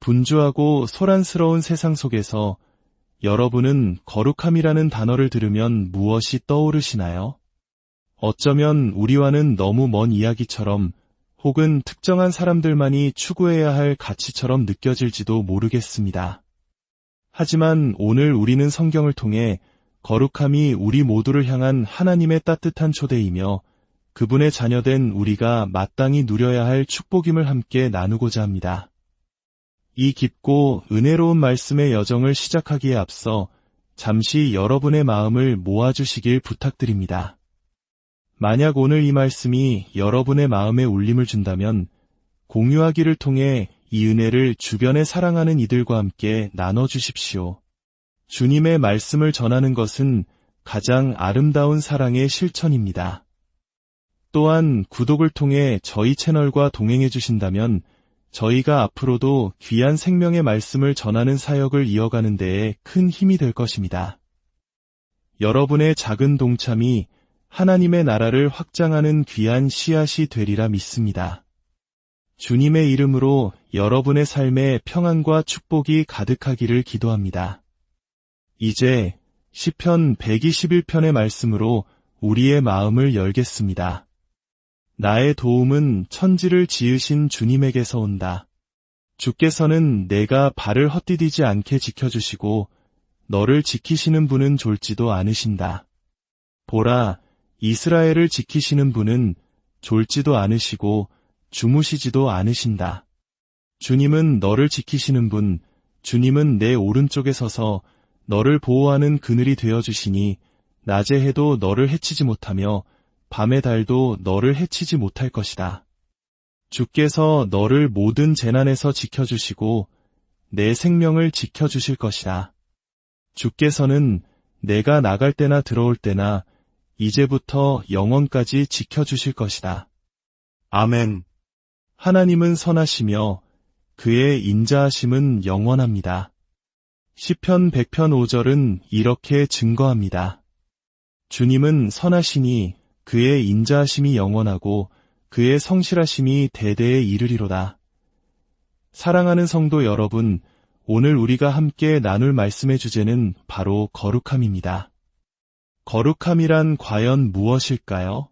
분주하고 소란스러운 세상 속에서 여러분은 거룩함이라는 단어를 들으면 무엇이 떠오르시나요? 어쩌면 우리와는 너무 먼 이야기처럼 혹은 특정한 사람들만이 추구해야 할 가치처럼 느껴질지도 모르겠습니다. 하지만 오늘 우리는 성경을 통해 거룩함이 우리 모두를 향한 하나님의 따뜻한 초대이며 그분의 자녀된 우리가 마땅히 누려야 할 축복임을 함께 나누고자 합니다. 이 깊고 은혜로운 말씀의 여정을 시작하기에 앞서 잠시 여러분의 마음을 모아주시길 부탁드립니다. 만약 오늘 이 말씀이 여러분의 마음에 울림을 준다면 공유하기를 통해 이 은혜를 주변에 사랑하는 이들과 함께 나눠주십시오. 주님의 말씀을 전하는 것은 가장 아름다운 사랑의 실천입니다. 또한 구독을 통해 저희 채널과 동행해 주신다면 저희가 앞으로도 귀한 생명의 말씀을 전하는 사역을 이어가는 데에 큰 힘이 될 것입니다. 여러분의 작은 동참이 하나님의 나라를 확장하는 귀한 씨앗이 되리라 믿습니다. 주님의 이름으로 여러분의 삶에 평안과 축복이 가득하기를 기도합니다. 이제 시편 121편의 말씀으로 우리의 마음을 열겠습니다. 나의 도움은 천지를 지으신 주님에게서 온다. 주께서는 내가 발을 헛디디지 않게 지켜주시고 너를 지키시는 분은 졸지도 않으신다. 보라, 이스라엘을 지키시는 분은 졸지도 않으시고 주무시지도 않으신다. 주님은 너를 지키시는 분, 주님은 내 오른쪽에 서서 너를 보호하는 그늘이 되어주시니 낮의 해도 너를 해치지 못하며 밤의 달도 너를 해치지 못할 것이다. 주께서 너를 모든 재난에서 지켜주시고 내 생명을 지켜주실 것이다. 주께서는 내가 나갈 때나 들어올 때나 이제부터 영원까지 지켜주실 것이다. 아멘. 하나님은 선하시며 그의 인자하심은 영원합니다. 시편 100편 5절은 이렇게 증거합니다. 주님은 선하시니 그의 인자하심이 영원하고 그의 성실하심이 대대에 이르리로다. 사랑하는 성도 여러분, 오늘 우리가 함께 나눌 말씀의 주제는 바로 거룩함입니다. 거룩함이란 과연 무엇일까요?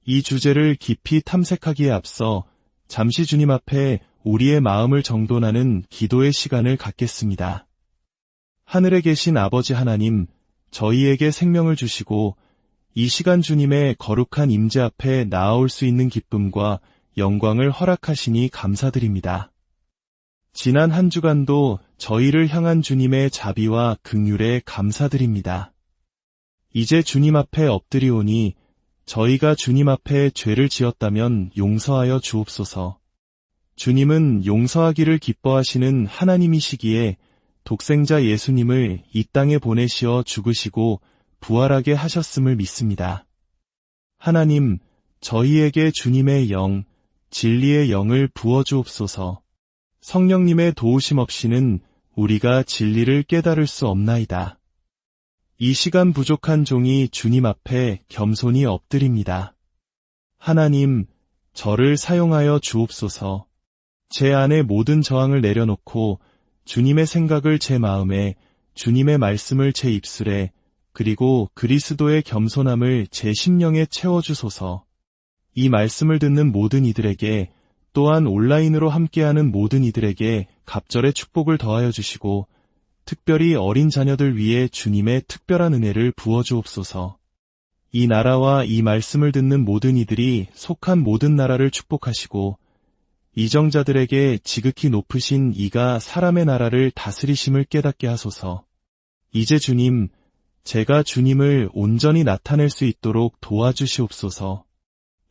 이 주제를 깊이 탐색하기에 앞서 잠시 주님 앞에 우리의 마음을 정돈하는 기도의 시간을 갖겠습니다. 하늘에 계신 아버지 하나님, 저희에게 생명을 주시고 이 시간 주님의 거룩한 임재 앞에 나아올 수 있는 기쁨과 영광을 허락하시니 감사드립니다. 지난 한 주간도 저희를 향한 주님의 자비와 긍휼에 감사드립니다. 이제 주님 앞에 엎드리오니 저희가 주님 앞에 죄를 지었다면 용서하여 주옵소서. 주님은 용서하기를 기뻐하시는 하나님이시기에 독생자 예수님을 이 땅에 보내시어 죽으시고 부활하게 하셨음을 믿습니다. 하나님, 저희에게 주님의 영, 진리의 영을 부어주옵소서. 성령님의 도우심 없이는 우리가 진리를 깨달을 수 없나이다. 이 시간 부족한 종이 주님 앞에 겸손히 엎드립니다. 하나님, 저를 사용하여 주옵소서. 제 안에 모든 저항을 내려놓고 주님의 생각을 제 마음에, 주님의 말씀을 제 입술에, 그리고 그리스도의 겸손함을 제 심령에 채워주소서. 이 말씀을 듣는 모든 이들에게, 또한 온라인으로 함께하는 모든 이들에게 갑절의 축복을 더하여 주시고 특별히 어린 자녀들 위해 주님의 특별한 은혜를 부어주옵소서. 이 나라와 이 말씀을 듣는 모든 이들이 속한 모든 나라를 축복하시고 이정자들에게 지극히 높으신 이가 사람의 나라를 다스리심을 깨닫게 하소서. 이제 주님, 제가 주님을 온전히 나타낼 수 있도록 도와주시옵소서.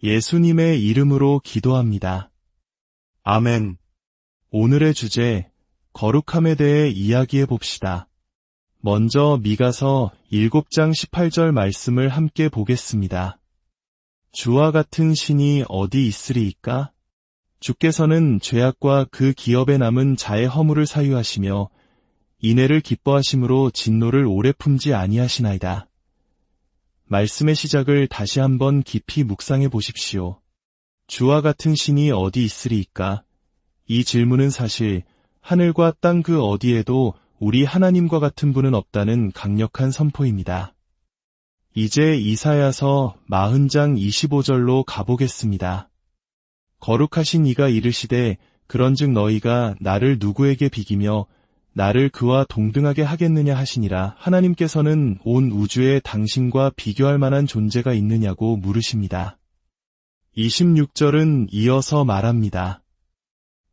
예수님의 이름으로 기도합니다. 아멘. 오늘의 주제, 거룩함에 대해 이야기해 봅시다. 먼저 미가서 7장 18절 말씀을 함께 보겠습니다. 주와 같은 신이 어디 있으리이까? 주께서는 죄악과 그 기업에 남은 자의 허물을 사유하시며 인애를 기뻐하심으로 진노를 오래 품지 아니하시나이다. 말씀의 시작을 다시 한번 깊이 묵상해 보십시오. 주와 같은 신이 어디 있으리이까? 이 질문은 사실 하늘과 땅 그 어디에도 우리 하나님과 같은 분은 없다는 강력한 선포입니다. 이제 이사야서 40장 25절로 가보겠습니다. 거룩하신 이가 이르시되 그런즉 너희가 나를 누구에게 비기며 나를 그와 동등하게 하겠느냐 하시니라. 하나님께서는 온 우주에 당신과 비교할 만한 존재가 있느냐고 물으십니다. 26절은 이어서 말합니다.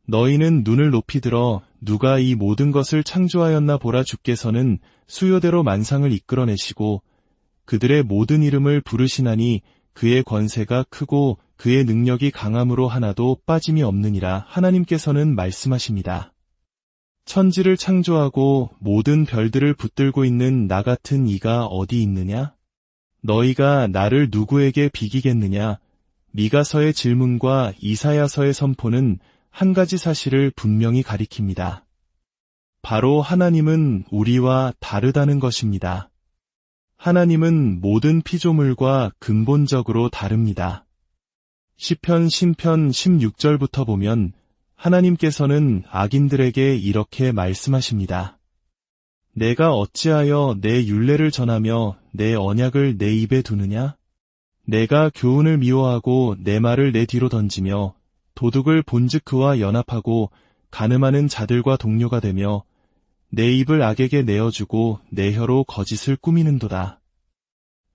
너희는 눈을 높이 들어 누가 이 모든 것을 창조하였나 보라. 주께서는 수요대로 만상을 이끌어내시고 그들의 모든 이름을 부르시나니 그의 권세가 크고 그의 능력이 강함으로 하나도 빠짐이 없느니라. 하나님께서는 말씀하십니다. 천지를 창조하고 모든 별들을 붙들고 있는 나 같은 이가 어디 있느냐? 너희가 나를 누구에게 비기겠느냐? 미가서의 질문과 이사야서의 선포는 한 가지 사실을 분명히 가리킵니다. 바로 하나님은 우리와 다르다는 것입니다. 하나님은 모든 피조물과 근본적으로 다릅니다. 시편 신편 16절부터 보면 하나님께서는 악인들에게 이렇게 말씀하십니다. 내가 어찌하여 내 율례를 전하며 내 언약을 내 입에 두느냐? 내가 교훈을 미워하고 내 말을 내 뒤로 던지며 도둑을 본즉 그와 연합하고 간음하는 자들과 동료가 되며 내 입을 악에게 내어주고 내 혀로 거짓을 꾸미는도다.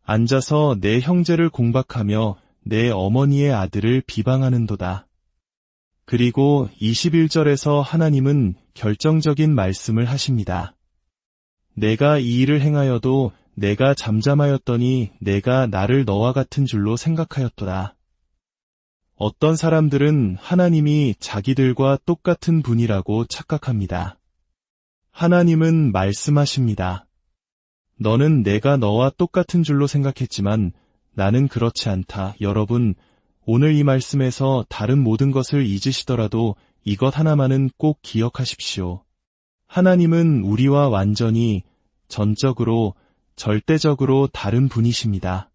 앉아서 내 형제를 공박하며 내 어머니의 아들을 비방하는도다. 그리고 21절에서 하나님은 결정적인 말씀을 하십니다. 내가 이 일을 행하여도 내가 잠잠하였더니 내가 나를 너와 같은 줄로 생각하였도다. 어떤 사람들은 하나님이 자기들과 똑같은 분이라고 착각합니다. 하나님은 말씀하십니다. 너는 내가 너와 똑같은 줄로 생각했지만 나는 그렇지 않다. 여러분, 오늘 이 말씀에서 다른 모든 것을 잊으시더라도 이것 하나만은 꼭 기억하십시오. 하나님은 우리와 완전히, 전적으로, 절대적으로 다른 분이십니다.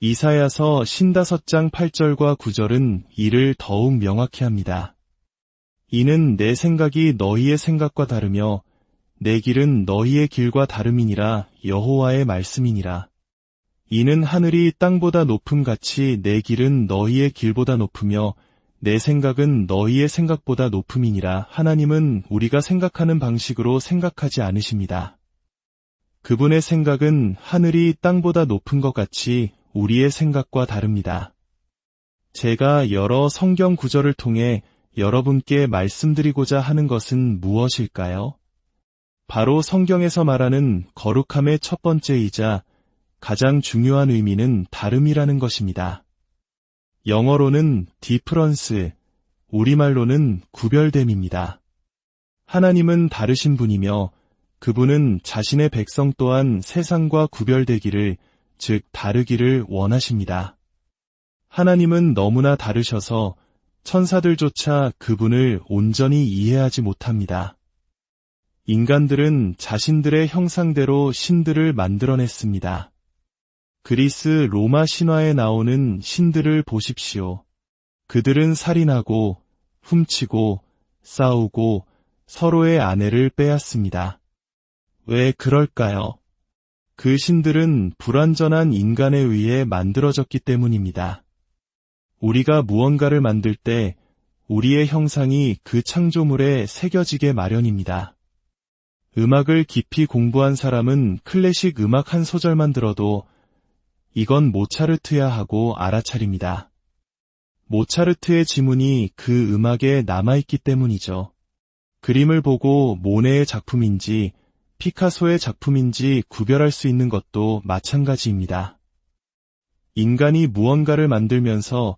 이사야서 55장 8절과 9절은 이를 더욱 명확히 합니다. 이는 내 생각이 너희의 생각과 다르며 내 길은 너희의 길과 다름이니라. 여호와의 말씀이니라. 이는 하늘이 땅보다 높음같이 내 길은 너희의 길보다 높으며 내 생각은 너희의 생각보다 높음이니라. 하나님은 우리가 생각하는 방식으로 생각하지 않으십니다. 그분의 생각은 하늘이 땅보다 높은 것 같이 우리의 생각과 다릅니다. 제가 여러 성경 구절을 통해 여러분께 말씀드리고자 하는 것은 무엇일까요? 바로 성경에서 말하는 거룩함의 첫 번째이자 가장 중요한 의미는 다름이라는 것입니다. 영어로는 디프런스, 우리말로는 구별됨입니다. 하나님은 다르신 분이며 그분은 자신의 백성 또한 세상과 구별되기를, 즉 다르기를 원하십니다. 하나님은 너무나 다르셔서 천사들조차 그분을 온전히 이해하지 못합니다. 인간들은 자신들의 형상대로 신들을 만들어냈습니다. 그리스 로마 신화에 나오는 신들을 보십시오. 그들은 살인하고, 훔치고, 싸우고, 서로의 아내를 빼앗습니다. 왜 그럴까요? 그 신들은 불완전한 인간에 의해 만들어졌기 때문입니다. 우리가 무언가를 만들 때 우리의 형상이 그 창조물에 새겨지게 마련입니다. 음악을 깊이 공부한 사람은 클래식 음악 한 소절만 들어도 이건 모차르트야 하고 알아차립니다. 모차르트의 지문이 그 음악에 남아있기 때문이죠. 그림을 보고 모네의 작품인지 피카소의 작품인지 구별할 수 있는 것도 마찬가지입니다. 인간이 무언가를 만들면서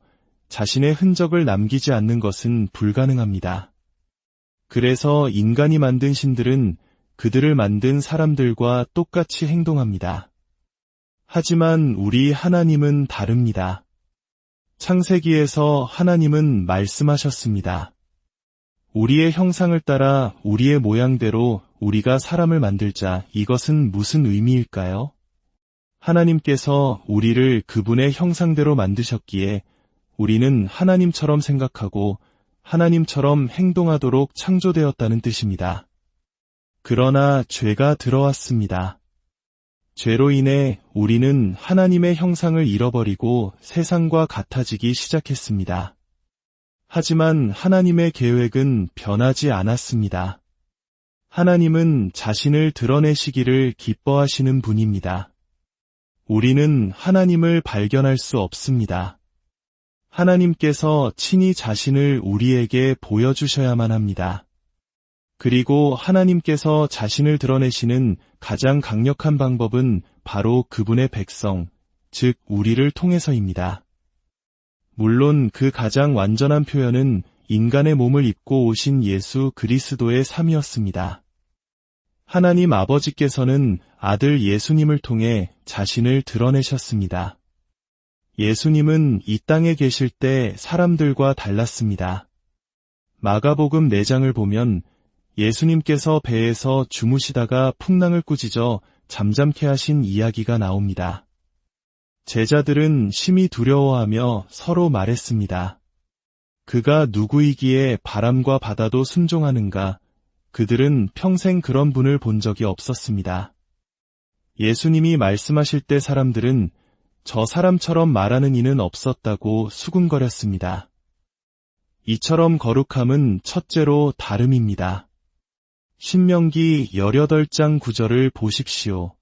자신의 흔적을 남기지 않는 것은 불가능합니다. 그래서 인간이 만든 신들은 그들을 만든 사람들과 똑같이 행동합니다. 하지만 우리 하나님은 다릅니다. 창세기에서 하나님은 말씀하셨습니다. 우리의 형상을 따라 우리의 모양대로 우리가 사람을 만들자. 이것은 무슨 의미일까요? 하나님께서 우리를 그분의 형상대로 만드셨기에 우리는 하나님처럼 생각하고 하나님처럼 행동하도록 창조되었다는 뜻입니다. 그러나 죄가 들어왔습니다. 죄로 인해 우리는 하나님의 형상을 잃어버리고 세상과 같아지기 시작했습니다. 하지만 하나님의 계획은 변하지 않았습니다. 하나님은 자신을 드러내시기를 기뻐하시는 분입니다. 우리는 하나님을 발견할 수 없습니다. 하나님께서 친히 자신을 우리에게 보여주셔야만 합니다. 그리고 하나님께서 자신을 드러내시는 가장 강력한 방법은 바로 그분의 백성, 즉 우리를 통해서입니다. 물론 그 가장 완전한 표현은 인간의 몸을 입고 오신 예수 그리스도의 삶이었습니다. 하나님 아버지께서는 아들 예수님을 통해 자신을 드러내셨습니다. 예수님은 이 땅에 계실 때 사람들과 달랐습니다. 마가복음 4장을 보면 예수님께서 배에서 주무시다가 풍랑을 꾸짖어 잠잠케 하신 이야기가 나옵니다. 제자들은 심히 두려워하며 서로 말했습니다. 그가 누구이기에 바람과 바다도 순종하는가? 그들은 평생 그런 분을 본 적이 없었습니다. 예수님이 말씀하실 때 사람들은 저 사람처럼 말하는 이는 없었다고 수군거렸습니다. 이처럼 거룩함은 첫째로 다름입니다. 신명기 18장 9절을 보십시오.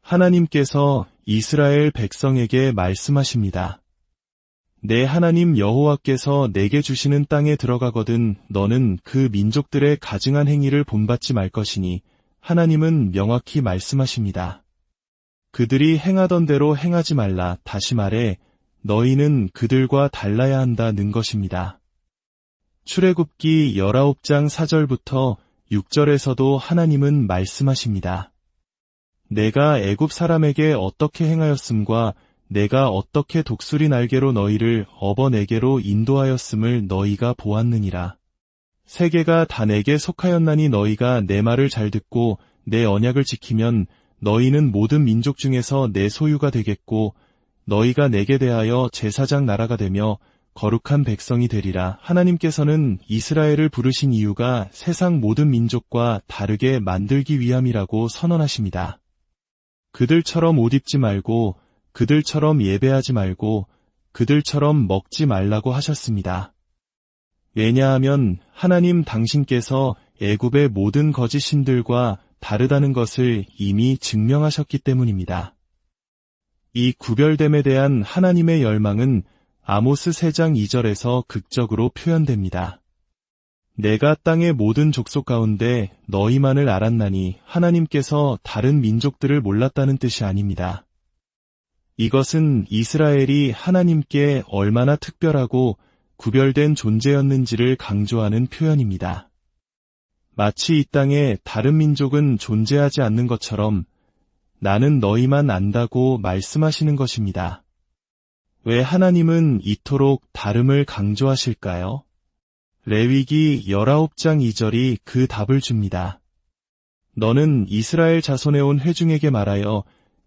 하나님께서 이스라엘 백성에게 말씀하십니다. 내 하나님 여호와께서 내게 주시는 땅에 들어가거든 너는 그 민족들의 가증한 행위를 본받지 말 것이니 하나님은 명확히 말씀하십니다. 그들이 행하던 대로 행하지 말라. 다시 말해 너희는 그들과 달라야 한다는 것입니다. 출애굽기 19장 4절부터 6절에서도 하나님은 말씀하십니다. 내가 애굽 사람에게 어떻게 행하였음과 내가 어떻게 독수리 날개로 너희를 업어 내게로 인도하였음을 너희가 보았느니라. 세계가 다 내게 속하였나니 너희가 내 말을 잘 듣고 내 언약을 지키면 너희는 모든 민족 중에서 내 소유가 되겠고 너희가 내게 대하여 제사장 나라가 되며 거룩한 백성이 되리라. 하나님께서는 이스라엘을 부르신 이유가 세상 모든 민족과 다르게 만들기 위함이라고 선언하십니다. 그들처럼 옷 입지 말고 그들처럼 예배하지 말고 그들처럼 먹지 말라고 하셨습니다. 왜냐하면 하나님 당신께서 애굽의 모든 거짓 신들과 다르다는 것을 이미 증명하셨기 때문입니다. 이 구별됨에 대한 하나님의 열망은 아모스 3장 2절에서 극적으로 표현됩니다. 내가 땅의 모든 족속 가운데 너희만을 알았나니 하나님께서 다른 민족들을 몰랐다는 뜻이 아닙니다. 이것은 이스라엘이 하나님께 얼마나 특별하고 구별된 존재였는지를 강조하는 표현입니다. 마치 이 땅에 다른 민족은 존재하지 않는 것처럼 나는 너희만 안다고 말씀하시는 것입니다. 왜 하나님은 이토록 다름을 강조하실까요? 레위기 19장 2절이 그 답을 줍니다. 너는 이스라엘 자손에 온 회중에게 말하여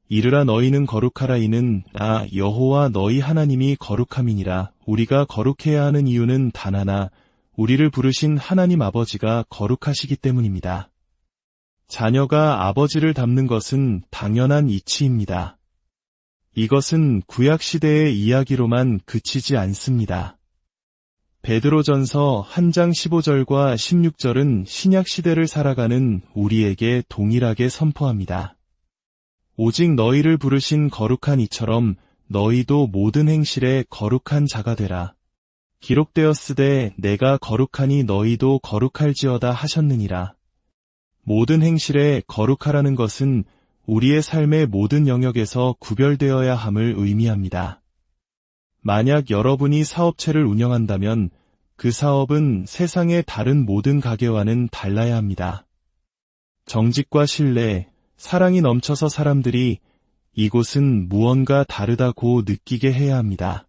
이르라 너희는 거룩하라 이는 나 여호와 너희 하나님이 거룩함이니라. 우리가 거룩해야 하는 이유는 단 하나 우리를 부르신 하나님 아버지가 거룩하시기 때문입니다. 자녀가 아버지를 닮는 것은 당연한 이치입니다. 이것은 구약시대의 이야기로만 그치지 않습니다. 베드로전서 1장 15절과 16절은 신약시대를 살아가는 우리에게 동일하게 선포합니다. 오직 너희를 부르신 거룩한 이처럼 너희도 모든 행실에 거룩한 자가 되라. 기록되었으되 내가 거룩하니 너희도 거룩할지어다 하셨느니라. 모든 행실에 거룩하라는 것은 우리의 삶의 모든 영역에서 구별되어야 함을 의미합니다. 만약 여러분이 사업체를 운영한다면 그 사업은 세상의 다른 모든 가게와는 달라야 합니다. 정직과 신뢰, 사랑이 넘쳐서 사람들이 이곳은 무언가 다르다고 느끼게 해야 합니다.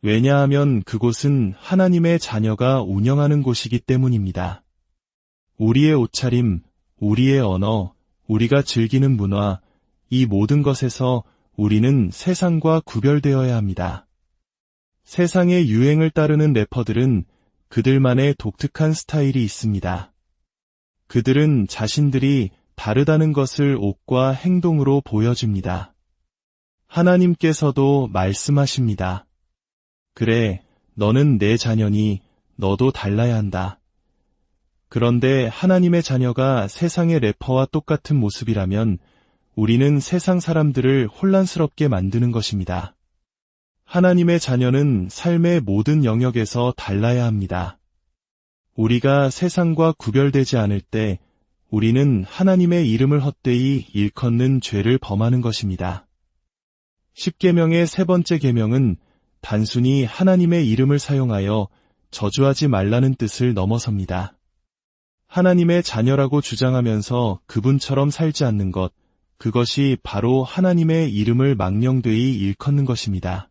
왜냐하면 그곳은 하나님의 자녀가 운영하는 곳이기 때문입니다. 우리의 옷차림, 우리의 언어, 우리가 즐기는 문화, 이 모든 것에서 우리는 세상과 구별되어야 합니다. 세상의 유행을 따르는 래퍼들은 그들만의 독특한 스타일이 있습니다. 그들은 자신들이 다르다는 것을 옷과 행동으로 보여줍니다. 하나님께서도 말씀하십니다. 그래, 너는 내 자녀니 너도 달라야 한다. 그런데 하나님의 자녀가 세상의 래퍼와 똑같은 모습이라면 우리는 세상 사람들을 혼란스럽게 만드는 것입니다. 하나님의 자녀는 삶의 모든 영역에서 달라야 합니다. 우리가 세상과 구별되지 않을 때 우리는 하나님의 이름을 헛되이 일컫는 죄를 범하는 것입니다. 십계명의 세 번째 계명은 단순히 하나님의 이름을 사용하여 저주하지 말라는 뜻을 넘어섭니다. 하나님의 자녀라고 주장하면서 그분처럼 살지 않는 것, 그것이 바로 하나님의 이름을 망령되이 일컫는 것입니다.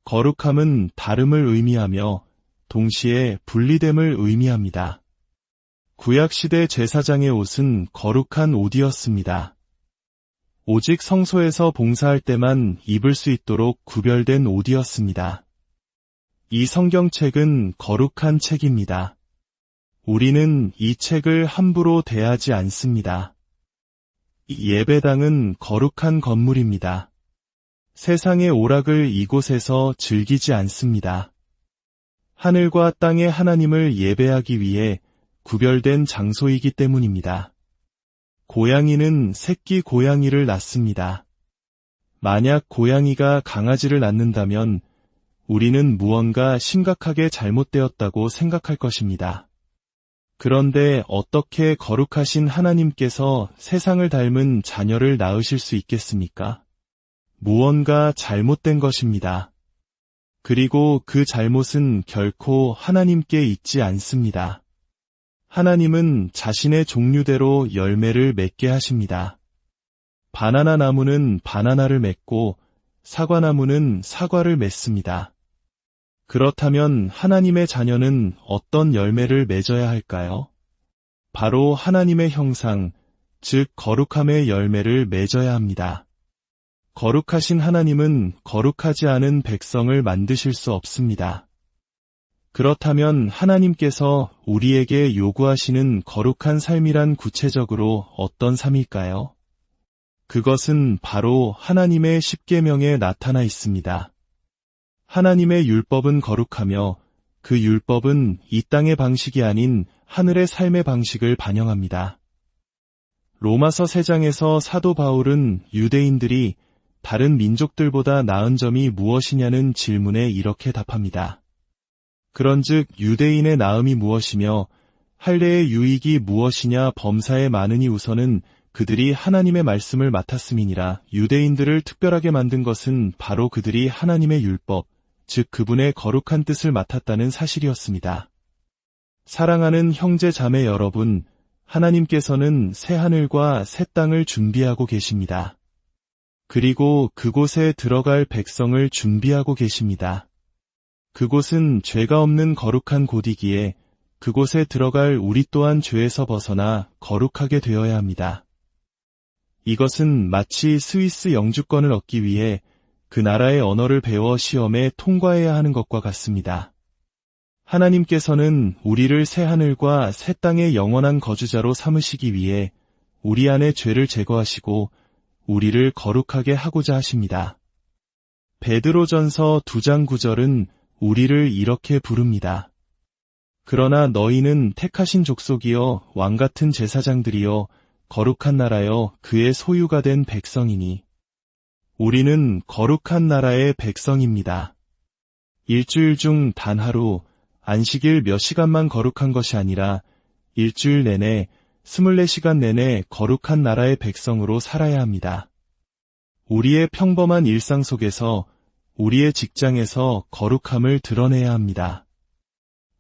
거룩함은 다름을 의미하며 동시에 분리됨을 의미합니다. 구약시대 제사장의 옷은 거룩한 옷이었습니다. 오직 성소에서 봉사할 때만 입을 수 있도록 구별된 옷이었습니다. 이 성경책은 거룩한 책입니다. 우리는 이 책을 함부로 대하지 않습니다. 이 예배당은 거룩한 건물입니다. 세상의 오락을 이곳에서 즐기지 않습니다. 하늘과 땅의 하나님을 예배하기 위해 구별된 장소이기 때문입니다. 고양이는 새끼 고양이를 낳습니다. 만약 고양이가 강아지를 낳는다면 우리는 무언가 심각하게 잘못되었다고 생각할 것입니다. 그런데 어떻게 거룩하신 하나님께서 세상을 닮은 자녀를 낳으실 수 있겠습니까? 무언가 잘못된 것입니다. 그리고 그 잘못은 결코 하나님께 있지 않습니다. 하나님은 자신의 종류대로 열매를 맺게 하십니다. 바나나 나무는 바나나를 맺고 사과나무는 사과를 맺습니다. 그렇다면 하나님의 자녀는 어떤 열매를 맺어야 할까요? 바로 하나님의 형상, 즉 거룩함의 열매를 맺어야 합니다. 거룩하신 하나님은 거룩하지 않은 백성을 만드실 수 없습니다. 그렇다면 하나님께서 우리에게 요구하시는 거룩한 삶이란 구체적으로 어떤 삶일까요? 그것은 바로 하나님의 십계명에 나타나 있습니다. 하나님의 율법은 거룩하며 그 율법은 이 땅의 방식이 아닌 하늘의 삶의 방식을 반영합니다. 로마서 3장에서 사도 바울은 유대인들이 다른 민족들보다 나은 점이 무엇이냐는 질문에 이렇게 답합니다. 그런즉 유대인의 나음이 무엇이며 할례의 유익이 무엇이냐 범사에 많으니 우선은 그들이 하나님의 말씀을 맡았음이니라. 유대인들을 특별하게 만든 것은 바로 그들이 하나님의 율법, 즉 그분의 거룩한 뜻을 맡았다는 사실이었습니다. 사랑하는 형제 자매 여러분, 하나님께서는 새 하늘과 새 땅을 준비하고 계십니다. 그리고 그곳에 들어갈 백성을 준비하고 계십니다. 그곳은 죄가 없는 거룩한 곳이기에 그곳에 들어갈 우리 또한 죄에서 벗어나 거룩하게 되어야 합니다. 이것은 마치 스위스 영주권을 얻기 위해 그 나라의 언어를 배워 시험에 통과해야 하는 것과 같습니다. 하나님께서는 우리를 새 하늘과 새 땅의 영원한 거주자로 삼으시기 위해 우리 안의 죄를 제거하시고 우리를 거룩하게 하고자 하십니다. 베드로전서 2장 9절은 우리를 이렇게 부릅니다. 그러나 너희는 택하신 족속이여 왕같은 제사장들이여 거룩한 나라여 그의 소유가 된 백성이니. 우리는 거룩한 나라의 백성입니다. 일주일 중 단 하루, 안식일 몇 시간만 거룩한 것이 아니라 일주일 내내 24시간 내내 거룩한 나라의 백성으로 살아야 합니다. 우리의 평범한 일상 속에서 우리의 직장에서 거룩함을 드러내야 합니다.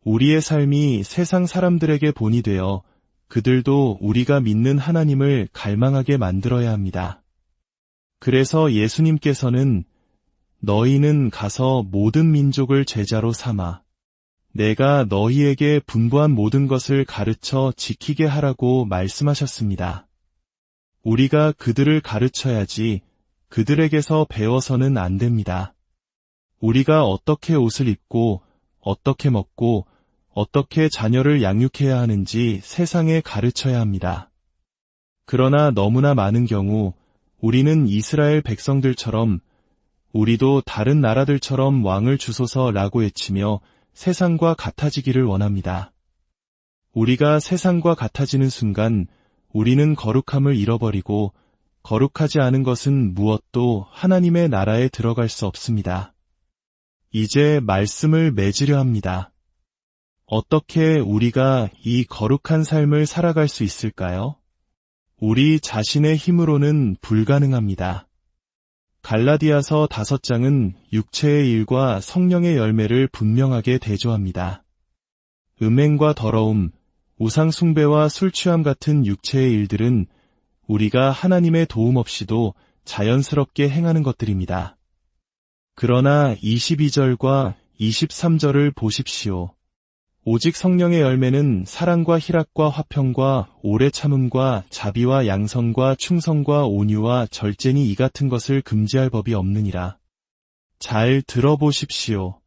우리의 삶이 세상 사람들에게 본이 되어 그들도 우리가 믿는 하나님을 갈망하게 만들어야 합니다. 그래서 예수님께서는 너희는 가서 모든 민족을 제자로 삼아 내가 너희에게 분부한 모든 것을 가르쳐 지키게 하라고 말씀하셨습니다. 우리가 그들을 가르쳐야지 그들에게서 배워서는 안 됩니다. 우리가 어떻게 옷을 입고 어떻게 먹고 어떻게 자녀를 양육해야 하는지 세상에 가르쳐야 합니다. 그러나 너무나 많은 경우 우리는 이스라엘 백성들처럼 우리도 다른 나라들처럼 왕을 주소서라고 외치며 세상과 같아지기를 원합니다. 우리가 세상과 같아지는 순간 우리는 거룩함을 잃어버리고 거룩하지 않은 것은 무엇도 하나님의 나라에 들어갈 수 없습니다. 이제 말씀을 맺으려 합니다. 어떻게 우리가 이 거룩한 삶을 살아갈 수 있을까요? 우리 자신의 힘으로는 불가능합니다. 갈라디아서 5장은 육체의 일과 성령의 열매를 분명하게 대조합니다. 음행과 더러움, 우상 숭배와 술 취함 같은 육체의 일들은 우리가 하나님의 도움 없이도 자연스럽게 행하는 것들입니다. 그러나 22절과 23절을 보십시오. 오직 성령의 열매는 사랑과 희락과 화평과 오래 참음과 자비와 양선과 충성과 온유와 절제니 이 같은 것을 금지할 법이 없느니라. 잘 들어보십시오.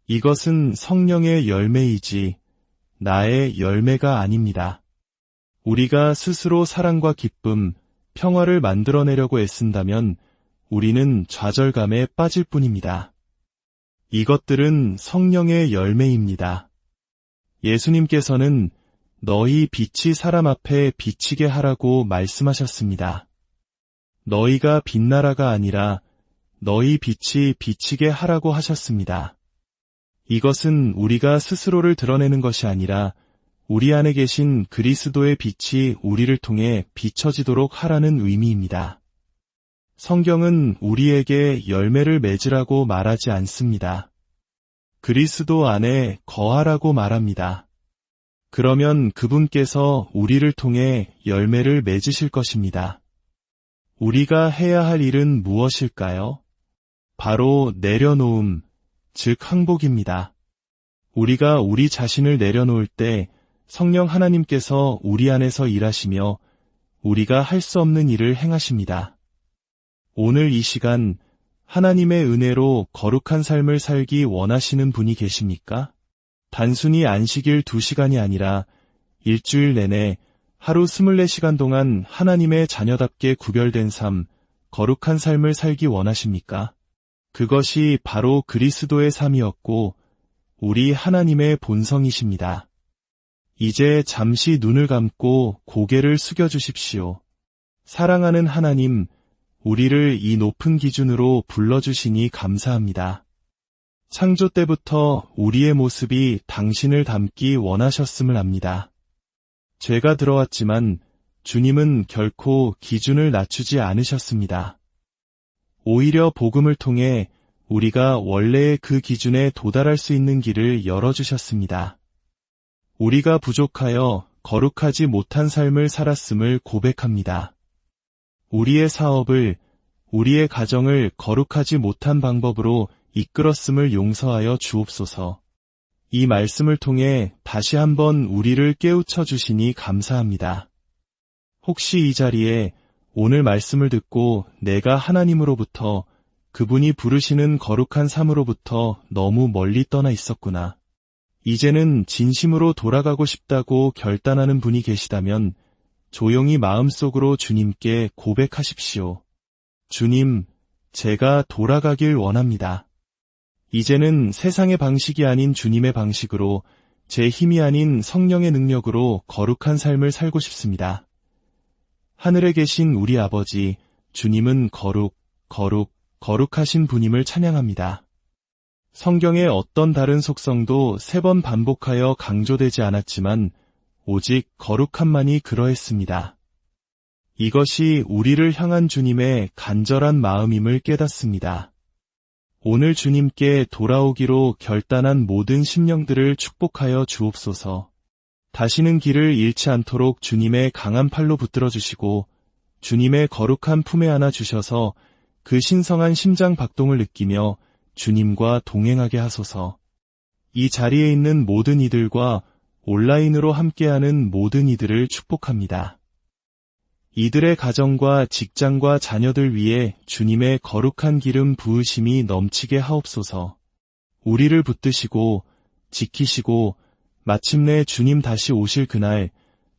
이것은 성령의 열매이지 나의 열매가 아닙니다. 우리가 스스로 사랑과 기쁨, 평화를 만들어내려고 애쓴다면 우리는 좌절감에 빠질 뿐입니다. 이것들은 성령의 열매입니다. 예수님께서는 너희 빛이 사람 앞에 비치게 하라고 말씀하셨습니다. 너희가 빛나라가 아니라 너희 빛이 비치게 하라고 하셨습니다. 이것은 우리가 스스로를 드러내는 것이 아니라 우리 안에 계신 그리스도의 빛이 우리를 통해 비춰지도록 하라는 의미입니다. 성경은 우리에게 열매를 맺으라고 말하지 않습니다. 그리스도 안에 거하라고 말합니다. 그러면 그분께서 우리를 통해 열매를 맺으실 것입니다. 우리가 해야 할 일은 무엇일까요? 바로 내려놓음, 즉 항복입니다. 우리가 우리 자신을 내려놓을 때 성령 하나님께서 우리 안에서 일하시며 우리가 할 수 없는 일을 행하십니다. 오늘 이 시간 하나님의 은혜로 거룩한 삶을 살기 원하시는 분이 계십니까? 단순히 안식일 2시간이 아니라 일주일 내내 하루 24시간 동안 하나님의 자녀답게 구별된 삶, 거룩한 삶을 살기 원하십니까? 그것이 바로 그리스도의 삶이었고 우리 하나님의 본성이십니다. 이제 잠시 눈을 감고 고개를 숙여주십시오. 사랑하는 하나님, 우리를 이 높은 기준으로 불러주시니 감사합니다. 창조 때부터 우리의 모습이 당신을 닮기 원하셨음을 압니다. 죄가 들어왔지만 주님은 결코 기준을 낮추지 않으셨습니다. 오히려 복음을 통해 우리가 원래의 그 기준에 도달할 수 있는 길을 열어주셨습니다. 우리가 부족하여 거룩하지 못한 삶을 살았음을 고백합니다. 우리의 사업을, 우리의 가정을 거룩하지 못한 방법으로 이끌었음을 용서하여 주옵소서. 이 말씀을 통해 다시 한번 우리를 깨우쳐 주시니 감사합니다. 혹시 이 자리에 오늘 말씀을 듣고 내가 하나님으로부터 그분이 부르시는 거룩한 삶으로부터 너무 멀리 떠나 있었구나. 이제는 진심으로 돌아가고 싶다고 결단하는 분이 계시다면 조용히 마음속으로 주님께 고백하십시오. 주님, 제가 돌아가길 원합니다. 이제는 세상의 방식이 아닌 주님의 방식으로 제 힘이 아닌 성령의 능력으로 거룩한 삶을 살고 싶습니다. 하늘에 계신 우리 아버지, 주님은 거룩하신 분임을 찬양합니다. 성경의 어떤 다른 속성도 3번 반복하여 강조되지 않았지만 오직 거룩함만이 그러했습니다. 이것이 우리를 향한 주님의 간절한 마음임을 깨닫습니다. 오늘 주님께 돌아오기로 결단한 모든 심령들을 축복하여 주옵소서. 다시는 길을 잃지 않도록 주님의 강한 팔로 붙들어 주시고 주님의 거룩한 품에 안아 주셔서 그 신성한 심장 박동을 느끼며 주님과 동행하게 하소서. 이 자리에 있는 모든 이들과 온라인으로 함께하는 모든 이들을 축복합니다. 이들의 가정과 직장과 자녀들 위해 주님의 거룩한 기름 부으심이 넘치게 하옵소서. 우리를 붙드시고 지키시고 마침내 주님 다시 오실 그날,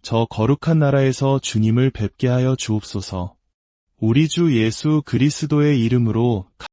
저 거룩한 나라에서 주님을 뵙게 하여 주옵소서. 우리 주 예수 그리스도의 이름으로